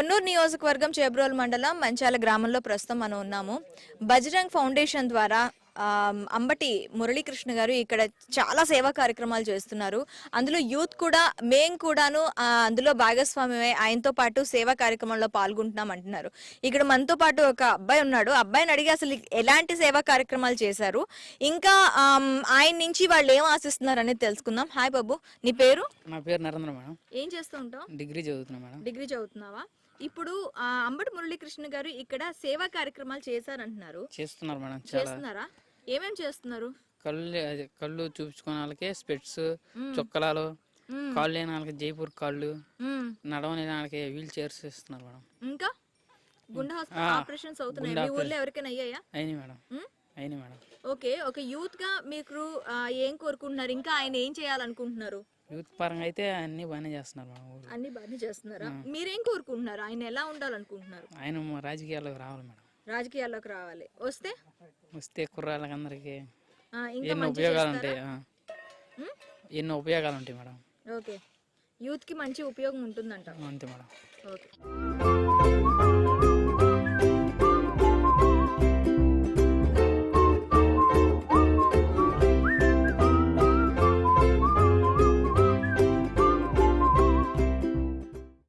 పొన్నూరు నియోజకవర్గం చేబ్రోలు మండలం మంచాల గ్రామంలో ప్రస్తుతం మనం ఉన్నాము. బజరంగ్ ఫౌండేషన్ ద్వారా అంబటి మురళీకృష్ణ గారు ఇక్కడ చాలా సేవా కార్యక్రమాలు చేస్తున్నారు. అందులో యూత్ కూడా మేము కూడాను అందులో భాగస్వామ్యమై ఆయనతో పాటు సేవా కార్యక్రమంలో పాల్గొంటున్నాం అంటున్నారు. ఇక్కడ మనతో పాటు ఒక అబ్బాయి ఉన్నాడు. అబ్బాయిని అడిగి అసలు ఎలాంటి సేవా కార్యక్రమాలు చేశారు, ఇంకా ఆయన నుంచి వాళ్ళు ఏం ఆశిస్తున్నారు అనేది తెలుసుకుందాం. హాయ్ బాబు, నీ పేరు? నా పేరు నరేంద్ర మేడం. ఏం చేస్తూ ఉంటావు? డిగ్రీ చదువుతున్నా మేడం. డిగ్రీ చదువుతున్నావా? ఇప్పుడు అంబటి మురళీకృష్ణ గారు ఇక్కడ సేవా కార్యక్రమాలు చేశారంటున్నారు. చేస్తున్నారు మేడం. చేస్తున్నారా? ఏమేం చేస్తున్నారు? కళ్ళు చూపించుకునే వాళ్ళకి స్పెట్స్, చొక్కలాలు, కాళ్ళు లేని వాళ్ళకి జైపూర్ కాళ్ళు, నడవలేని వాళ్ళకి వీల్ చైర్స్ ఇస్తున్నారు మేడం. ఇంకా గుండె ఆపరేషన్స్ అవుతున్నాయి మీ ఊర్లో? ఎవరికైనా అయ్యాయా? అయినాయి మేడం. అయినాయి మేడం. ఓకే, ఒక యూత్ గా మీకు ఏం కోరుకుంటున్నారు? ఇంకా ఆయన ఏం చేయాలనుకుంటున్నారు? యూత్ పరంగా అయితే అన్ని బాగానే చేస్తున్నారు మేడం. అన్ని బాగానే చేస్తున్నారా? మీరేం కోరుకుంటున్నారు? ఆయన ఎలా ఉండాలనుకుంటున్నారు? ఆయన రాజకీయాల్లోకి రావాలి మేడం. రాజకీయాల్లోకి రావాలి. వస్తే కుర్రాళ్ళకి అందరికి ఎన్నో ఉపయోగాలు ఉంటాయి. ఎన్నో ఉపయోగాలు ఉంటాయి మేడం. ఓకే, యూత్ కి మంచి ఉపయోగం ఉంటుందంట. అంతే మేడం. ఓకే.